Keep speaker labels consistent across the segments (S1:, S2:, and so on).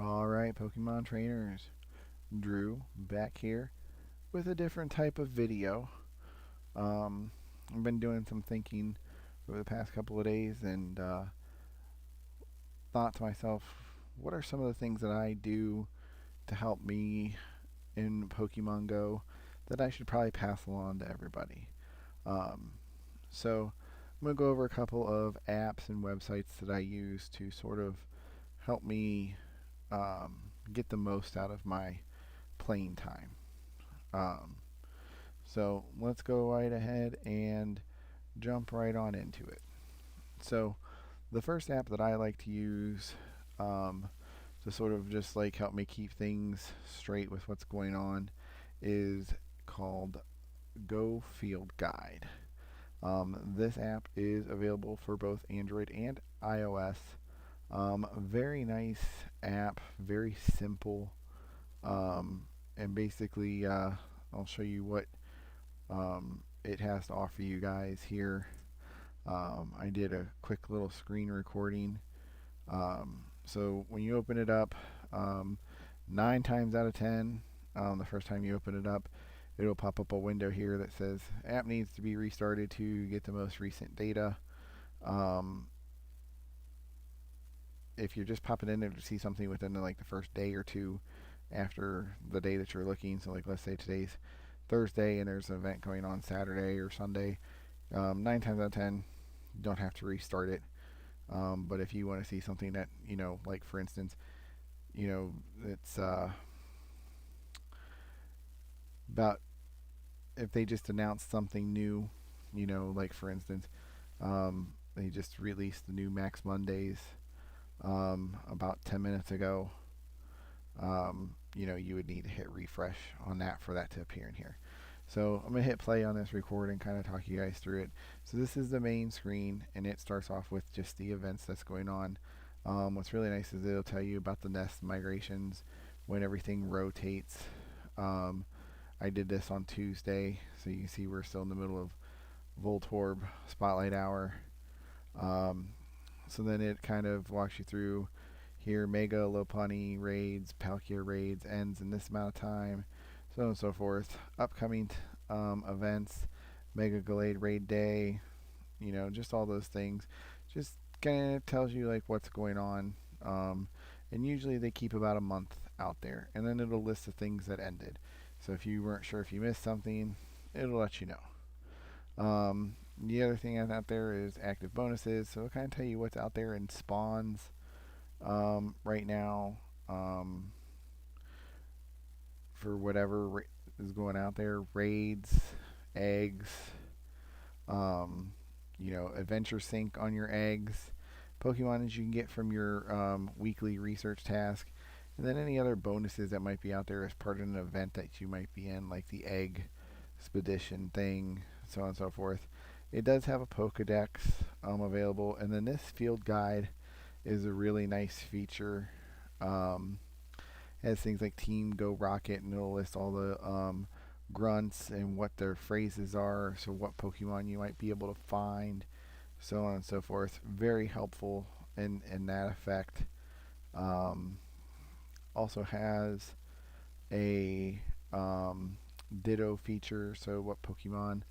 S1: Alright, Pokemon trainers. Drew back here with a different type of video. Um, I've been doing some thinking over the past couple of days and thought to myself, what are some of the things that I do to help me in Pokemon Go that I should probably pass along to everybody? Um, so I'm going to go over a couple of apps and websites that I use to sort of help me get the most out of my playing time. Um, so let's go right ahead and jump right on into it. So the first app that I like to use um, to sort of just like help me keep things straight with what's going on is called GoField Guide. This app is available for both Android and iOS. Very nice app, very simple, and basically I'll show you what it has to offer you guys here. I did a quick little screen recording. So when you open it up, 9 times out of 10, the first time you open it up, it'll pop up a window here that says app needs to be restarted to get the most recent data. Um, if you're just popping in there to see something within like the first day or two after the day that you're looking, so like let's say today's Thursday and there's an event going on Saturday or Sunday, 9 times out of 10, you don't have to restart it. But if you want to see something that, like for instance, it's about if they just announced something new, like for instance, they just released the new Max Mondays about 10 minutes ago. You would need to hit refresh on that for that to appear in here. So I'm going to hit play on this record and kind of talk you guys through it. So this is the main screen, and it starts off with just the events that's going on. What's really nice is it'll tell you about the nest migrations, when everything rotates. I did this on Tuesday, so you can see we're still in the middle of Voltorb Spotlight Hour. Um, so then it kind of walks you through here, Mega Lopunny raids, Palkia raids, ends in this amount of time, so on and so forth. Upcoming events, Mega Gallade Raid Day, just all those things. Just kind of tells you like what's going on. And usually they keep about a month out there, and then it'll list the things that ended. So if you weren't sure if you missed something, it'll let you know. The other thing out there is active bonuses, so it'll kind of tell you what's out there in spawns right now, for whatever is going out there, raids, eggs, adventure sync on your eggs, Pokemon as you can get from your weekly research task, and then any other bonuses that might be out there as part of an event that you might be in, like the egg expedition thing, so on and so forth. It does have a Pokedex available, and then this field guide is a really nice feature. Has things like Team Go Rocket, and it'll list all the grunts and what their phrases are, so what Pokemon you might be able to find, so on and so forth. Very helpful in that effect. Also has a Ditto feature, so what Pokemon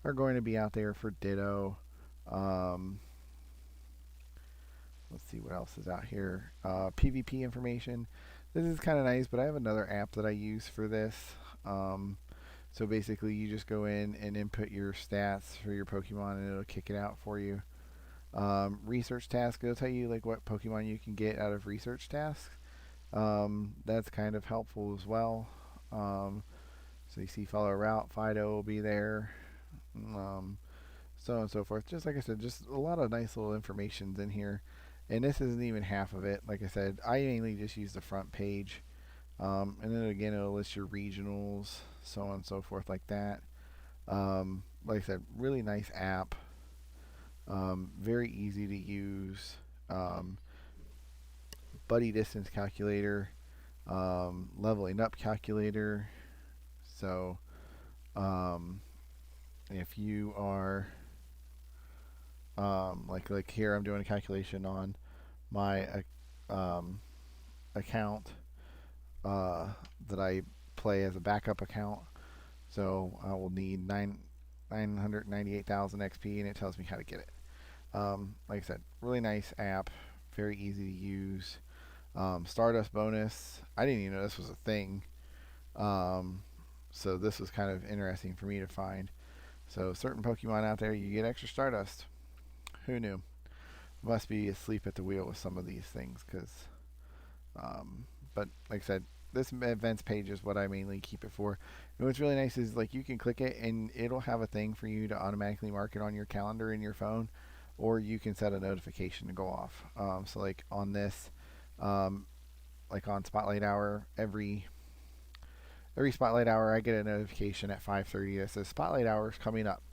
S1: are going to be out there for Ditto. Um, let's see what else is out here. PvP information. This is kind of nice, but I have another app that I use for this. So basically, you just go in and input your stats for your Pokemon, and it'll kick it out for you. Research task, it'll tell you like what Pokemon you can get out of research tasks. That's kind of helpful as well. So you see follow a route, Fido will be there, so on and so forth. Just like I said, just a lot of nice little informations in here. And this isn't even half of it. Like I said, I mainly just use the front page. And then again, it'll list your regionals, so on and so forth like that. Like I said, really nice app. Very easy to use. Buddy distance calculator. Leveling up calculator. So if you are like here, I'm doing a calculation on my account that I play as a backup account. So I will need 998,000 XP, and it tells me how to get it. Like I said, really nice app, very easy to use. Stardust bonus. I didn't even know this was a thing. Um, so this was kind of interesting for me to find. So certain Pokemon out there, you get extra Stardust. Who knew? Must be asleep at the wheel with some of these things, because. But like I said, this events page is what I mainly keep it for. And what's really nice is like you can click it and it'll have a thing for you to automatically mark it on your calendar in your phone, or you can set a notification to go off. So like on this, um, like on Spotlight Hour, every Spotlight Hour I get a notification at 5:30 that says Spotlight Hour is coming up.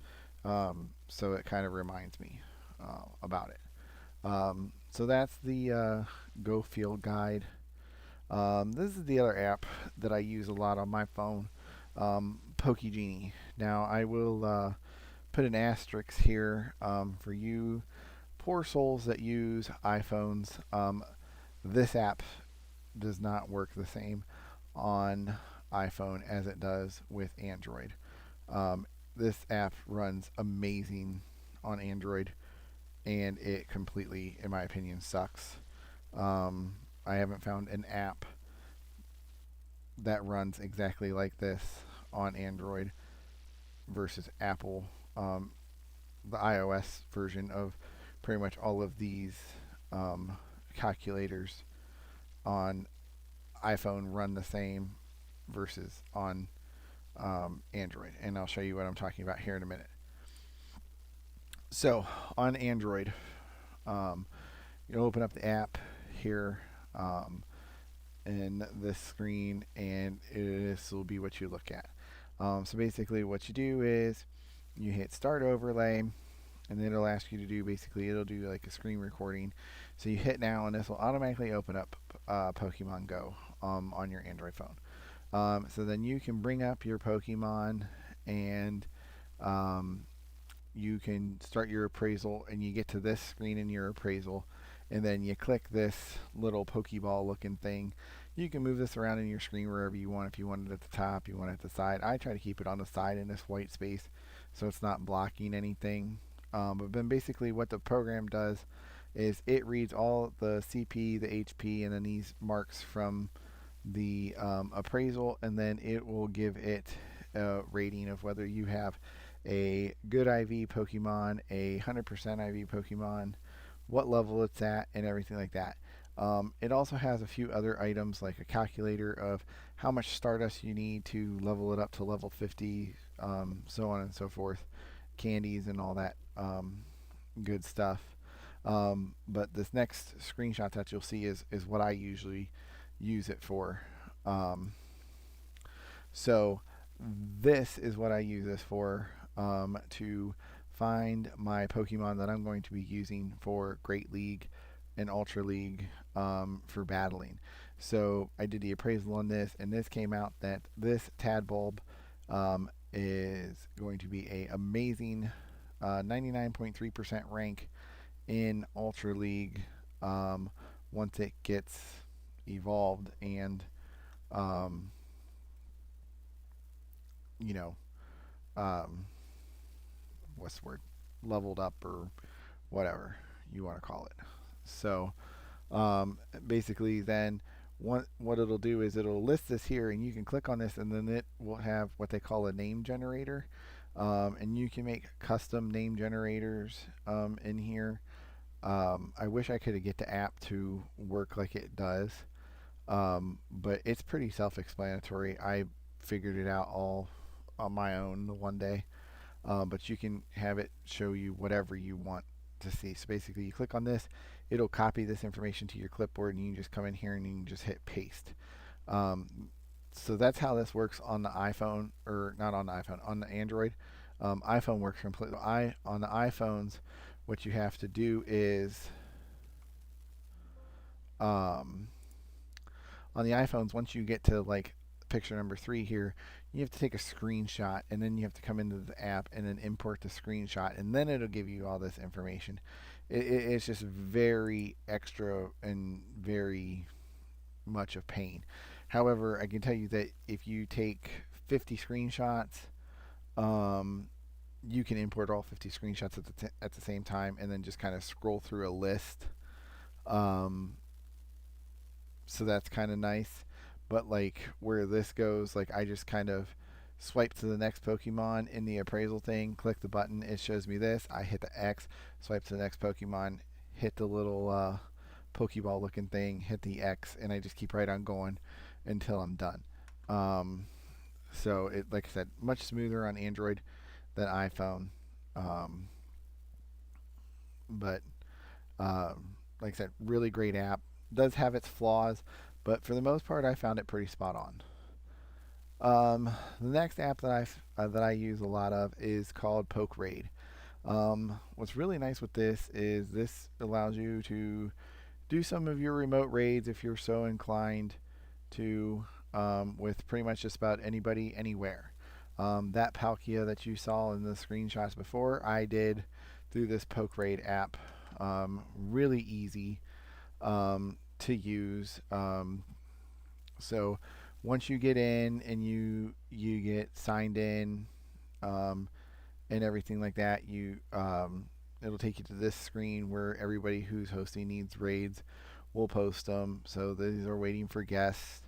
S1: So it kind of reminds me about it. So that's the GoField guide. This is the other app that I use a lot on my phone, PokeGenie. Now I will put an asterisk here for you poor souls that use iPhones. This app does not work the same on iPhone as it does with Android. This app runs amazing on Android, and it completely, in my opinion, sucks. I haven't found an app that runs exactly like this on Android versus Apple. The iOS version of pretty much all of these calculators on iPhone run the same versus on Android. And I'll show you what I'm talking about here in a minute. So on Android, you open up the app here in this screen, and this will be what you look at. So basically what you do is you hit start overlay, and then it'll ask you to do, basically it'll do like a screen recording. So you hit now, and this will automatically open up Pokemon Go on your Android phone. So then you can bring up your Pokemon, and you can start your appraisal, and you get to this screen in your appraisal, and then you click this little Pokeball looking thing. You can move this around in your screen wherever you want. If you want it at the top, you want it at the side. I try to keep it on the side in this white space so it's not blocking anything. But then basically what the program does is it reads all the CP, the HP, and then these marks from the appraisal, and then it will give it a rating of whether you have a good IV Pokemon, a 100% IV Pokemon, what level it's at, and everything like that. It also has a few other items like a calculator of how much Stardust you need to level it up to level 50, so on and so forth, candies and all that good stuff. But this next screenshot that you'll see is what I usually use it for. So this is what I use this for, to find my Pokemon that I'm going to be using for Great League and Ultra League for battling. So I did the appraisal on this, and this came out that this Tadbulb is going to be a amazing 99.3% rank in Ultra League once it gets evolved and you know what's the word, leveled up or whatever you want to call it. So basically then what it'll do is it'll list this here, and you can click on this, and then it will have what they call a name generator, and you can make custom name generators in here. I wish I could get the app to work like it does, but it's pretty self-explanatory. I figured it out all on my own the one day, but you can have it show you whatever you want to see. So basically you click on this, it'll copy this information to your clipboard, and you can just come in here and you can just hit paste. So that's how this works on the iPhone, or not on the iPhone, on the Android. iPhone works completely. On the iPhones, what you have to do is on the iPhones, once you get to like picture number 3 here, you have to take a screenshot, and then you have to come into the app and then import the screenshot, and then it'll give you all this information. It's just very extra and very much of pain. However, I can tell you that if you take 50 screenshots, um, you can import all 50 screenshots at the same time and then just kind of scroll through a list. Um, so that's kind of nice. But like where this goes, like I just kind of swipe to the next Pokemon in the appraisal thing, click the button, it shows me this. I hit the X, swipe to the next Pokemon, hit the little Pokeball looking thing, hit the X, and I just keep right on going until I'm done. So it, like I said, much smoother on Android than iPhone. Um, but like I said, really great app. Does have its flaws, but for the most part, I found it pretty spot on. The next app that I use a lot of is called PokeRaid. What's really nice with this is this allows you to do some of your remote raids if you're so inclined to, with pretty much just about anybody anywhere. That Palkia that you saw in the screenshots before, I did through this PokeRaid app. Really easy to use. So once you get in and you get signed in and everything like that, it'll take you to this screen where everybody who's hosting needs raids will post them. So these are waiting for guests,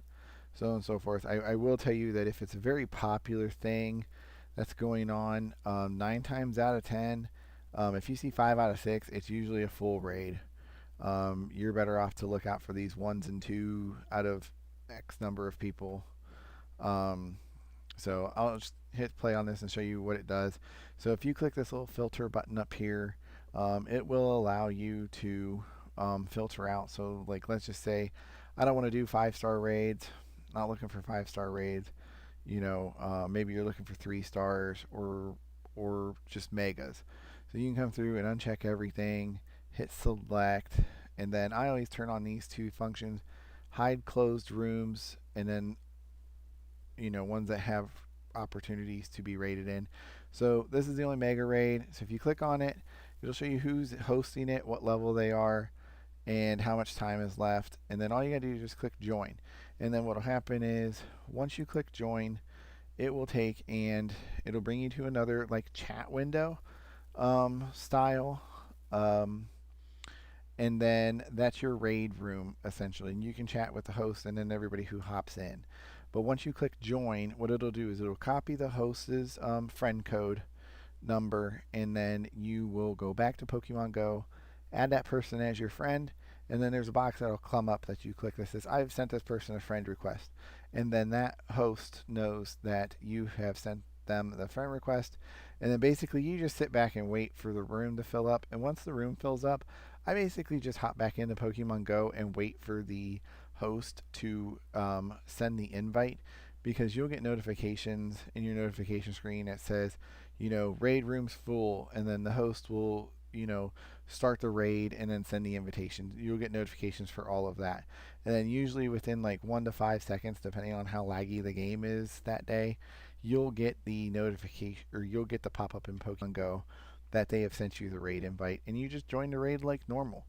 S1: so on and so forth. I will tell you that if it's a very popular thing that's going on, 9 times out of 10, if you see 5 out of 6, it's usually a full raid. You're better off to look out for these 1s and 2 out of X number of people. So I'll just hit play on this and show you what it does. So if you click this little filter button up here, it will allow you to filter out. So like let's just say I don't want to do 5-star raids, not looking for 5-star raids. Maybe you're looking for 3 stars or just megas. So you can come through and uncheck everything, hit select, and then I always turn on these 2 functions: hide closed rooms, and then ones that have opportunities to be raided in. So this is the only mega raid. So if you click on it, it'll show you who's hosting it, what level they are, and how much time is left. And then all you gotta do is just click join. And then what'll happen is once you click join, it will take and it'll bring you to another like chat window style. And then that's your raid room essentially, and you can chat with the host and then everybody who hops in. But once you click join, what it'll do is it'll copy the host's friend code number, and then you will go back to Pokemon Go, add that person as your friend, and then there's a box that'll come up that you click that says I've sent this person a friend request, and then that host knows that you have sent them the friend request, and then basically you just sit back and wait for the room to fill up. And once the room fills up, I basically just hop back into Pokemon Go and wait for the host to send the invite, because you'll get notifications in your notification screen that says, raid room's full, and then the host will, start the raid and then send the invitation. You'll get notifications for all of that. And then usually within like 1 to 5 seconds, depending on how laggy the game is that day, you'll get the notification, or you'll get the pop-up in Pokemon Go that they have sent you the raid invite, and you just join the raid like normal.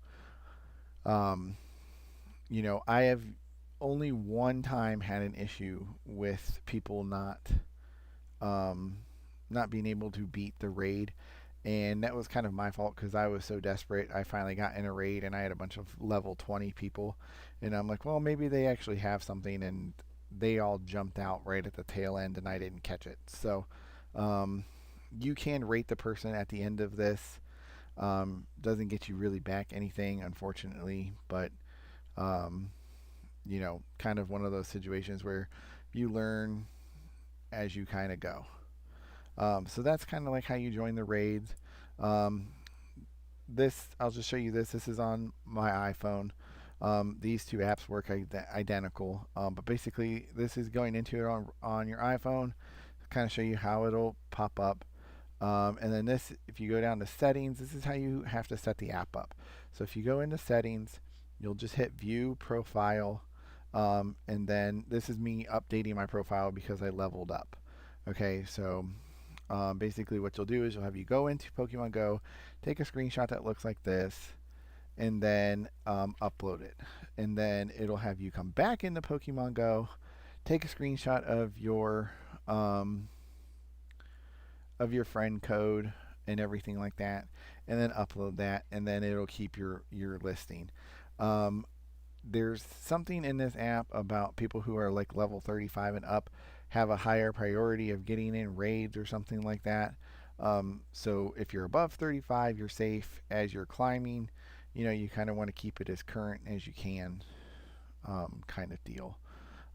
S1: I have only one time had an issue with people not being able to beat the raid, and that was kind of my fault because I was so desperate. I finally got in a raid and I had a bunch of level 20 people, and I'm like, well, maybe they actually have something, and they all jumped out right at the tail end and I didn't catch it. So you can rate the person at the end of this. Doesn't get you really back anything, unfortunately, but kind of one of those situations where you learn as you kind of go. So that's kind of like how you join the raids. This, I'll just show you this. This is on my iPhone. These 2 apps work identical, but basically this is going into it on your iPhone to kind of show you how it'll pop up. And then this, if you go down to settings, this is how you have to set the app up. So if you go into settings, you'll just hit view profile, and then this is me updating my profile because I leveled up. Okay, so basically what you'll do is you'll have you go into Pokemon Go, take a screenshot that looks like this, and then upload it. And then it'll have you come back into Pokemon Go, take a screenshot of your friend code and everything like that, and then upload that, and then it'll keep your listing. Um, there's something in this app about people who are like level 35 and up have a higher priority of getting in raids or something like that. So if you're above 35, you're safe. As you're climbing, you kind of want to keep it as current as you can, kind of deal.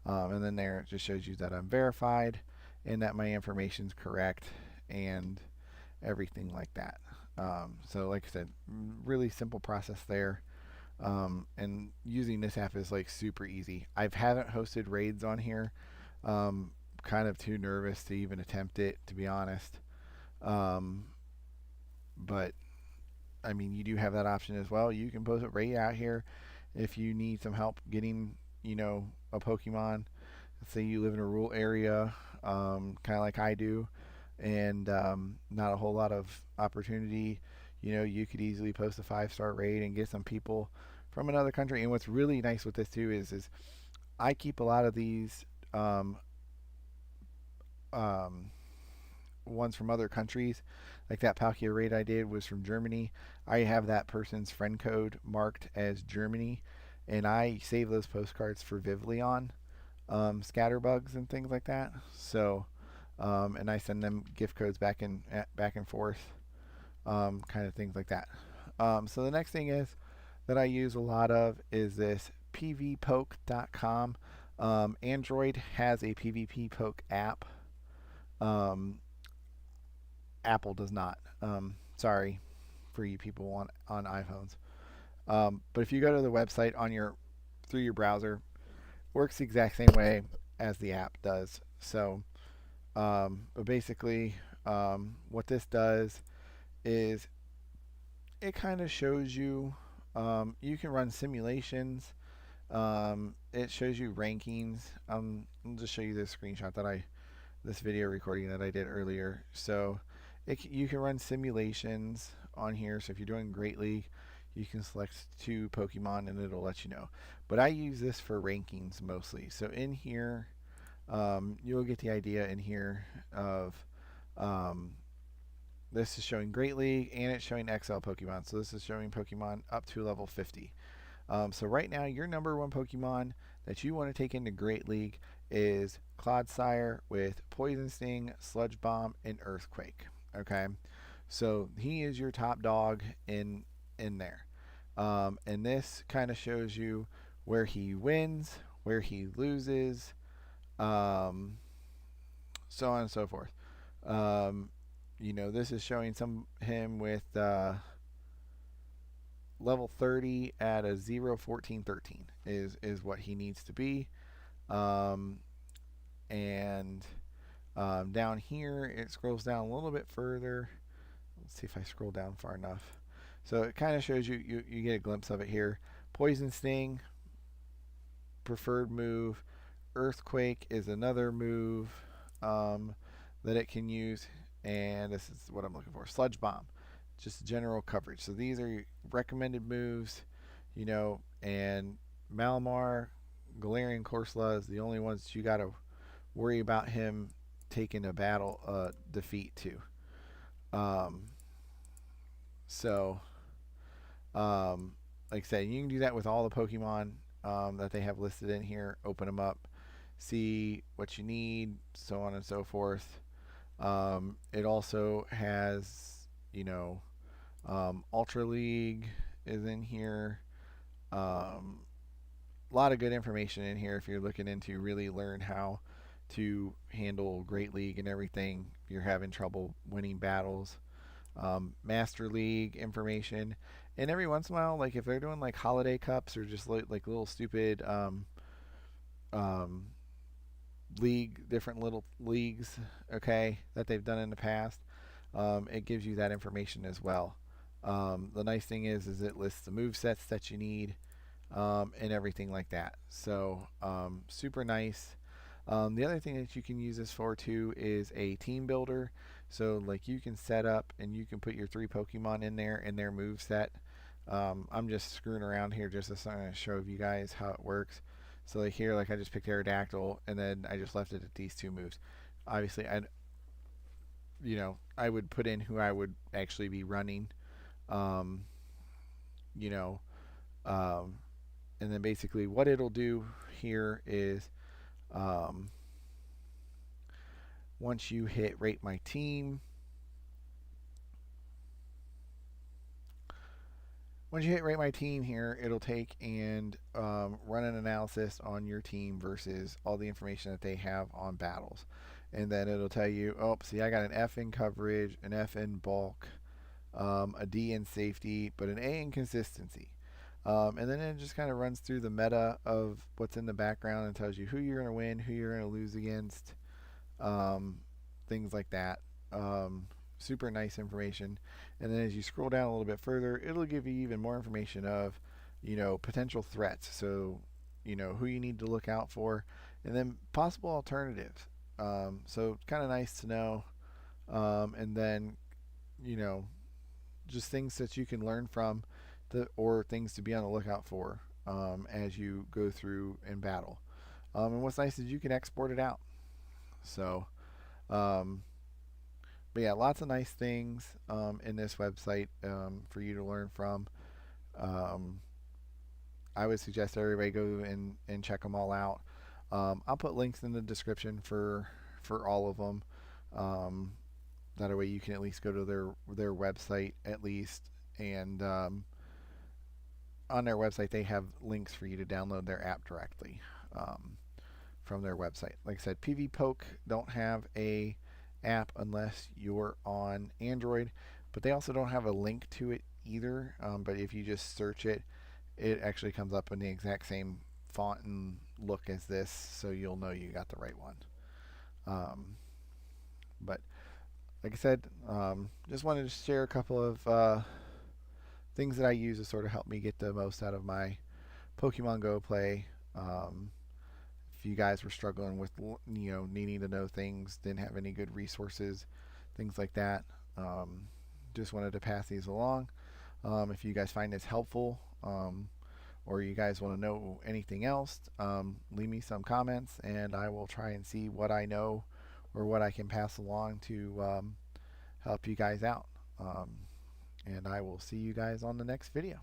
S1: And then there it just shows you that I'm verified and that my information's correct and everything like that. So like I said, really simple process there. And using this app is like super easy. I haven't hosted raids on here. Kind of too nervous to even attempt it, to be honest. Um, but I mean, you do have that option as well. You can post a raid out here if you need some help getting, a Pokemon. Let's say you live in a rural area, kind of like I do, and not a whole lot of opportunity. You could easily post a 5-star raid and get some people from another country. And what's really nice with this too is I keep a lot of these um, ones from other countries. Like that Palkia raid I did was from Germany. I have that person's friend code marked as Germany, and I save those postcards for Vivleon, scatterbugs and things like that. So, and I send them gift codes back and forth, kind of things like that. So the next thing is that I use a lot of is this PVPOKE.com. Android has a PvPoke app. Um, Apple does not. Sorry for you people on iPhones. But if you go to the website through your browser, works the exact same way as the app does. So, but basically, what this does is it kind of shows you. You can run simulations. It shows you rankings. I'll just show you this screenshot this video recording that I did earlier. So you can run simulations on here. So if you're doing Great League, you can select 2 Pokemon and it'll let you know. But I use this for rankings mostly. So in here, you'll get the idea in here of this is showing Great League and it's showing XL Pokemon. So this is showing Pokemon up to level 50. So right now, your number 1 Pokemon that you want to take into Great League is Clodsire with Poison Sting, Sludge Bomb, and Earthquake. Okay, so he is your top dog in there, and this kind of shows you where he wins, where he loses, so on and so forth. This is showing him with level 30 at a 0, 14, 13 is what he needs to be. And down here, it scrolls down a little bit further. Let's see if I scroll down far enough. So it kind of shows you get a glimpse of it here. Poison Sting, preferred move. Earthquake is another move that it can use. And this is what I'm looking for. Sludge Bomb, just general coverage. So these are your recommended moves, and Malamar, Galarian Corsola is the only ones that you got to worry about him taking a battle defeat to. So, like I said, you can do that with all the Pokemon that they have listed in here. Open them up, see what you need, so on and so forth. It also has, Ultra League is in here. A lot of good information in here if you're looking into really learn how to handle Great League and everything. If you're having trouble winning battles, Master League information, and every once in a while, like if they're doing like holiday cups or just like little stupid um, different little leagues, okay, that they've done in the past, it gives you that information as well. The nice thing is it lists the move sets that you need, and everything like that. So super nice. The other thing that you can use this for too is a team builder. So like you can set up and you can put your 3 Pokemon in there and their move set. I'm just screwing around here just to show you guys how it works. So like here, like I just picked Aerodactyl and then I just left it at these two moves. Obviously, I would put in who I would actually be running. Um, you know, um, and then basically what it'll do here is um, once you hit rate my team, once you hit rate my team here, it'll take and run an analysis on your team versus all the information that they have on battles. And then it'll tell you, oh, see, I got an F in coverage, an F in bulk, a D in safety, but an A in consistency. And then it just kind of runs through the meta of what's in the background and tells you who you're going to win, who you're going to lose against, um, things like that. Super nice information. And then as you scroll down a little bit further, it'll give you even more information of, potential threats. So, who you need to look out for, and then possible alternatives. So kind of nice to know. And then, you know, just things that you can learn from, or things to be on the lookout for as you go through in battle. And what's nice is you can export it out. So, um, but yeah, lots of nice things in this website for you to learn from. Um, I would suggest everybody go and check them all out. I'll put links in the description for all of them. Um, that way you can at least go to their website at least, and on their website they have links for you to download their app directly from their website. Like I said, PvPoke don't have a app unless you're on Android, but they also don't have a link to it either. But if you just search it, it actually comes up in the exact same font and look as this, so you'll know you got the right one. But like I said, just wanted to share a couple of things that I use to sort of help me get the most out of my Pokemon Go play. If you guys were struggling with, needing to know things, didn't have any good resources, things like that, just wanted to pass these along. If you guys find this helpful, or you guys want to know anything else, leave me some comments and I will try and see what I know or what I can pass along to help you guys out. And I will see you guys on the next video.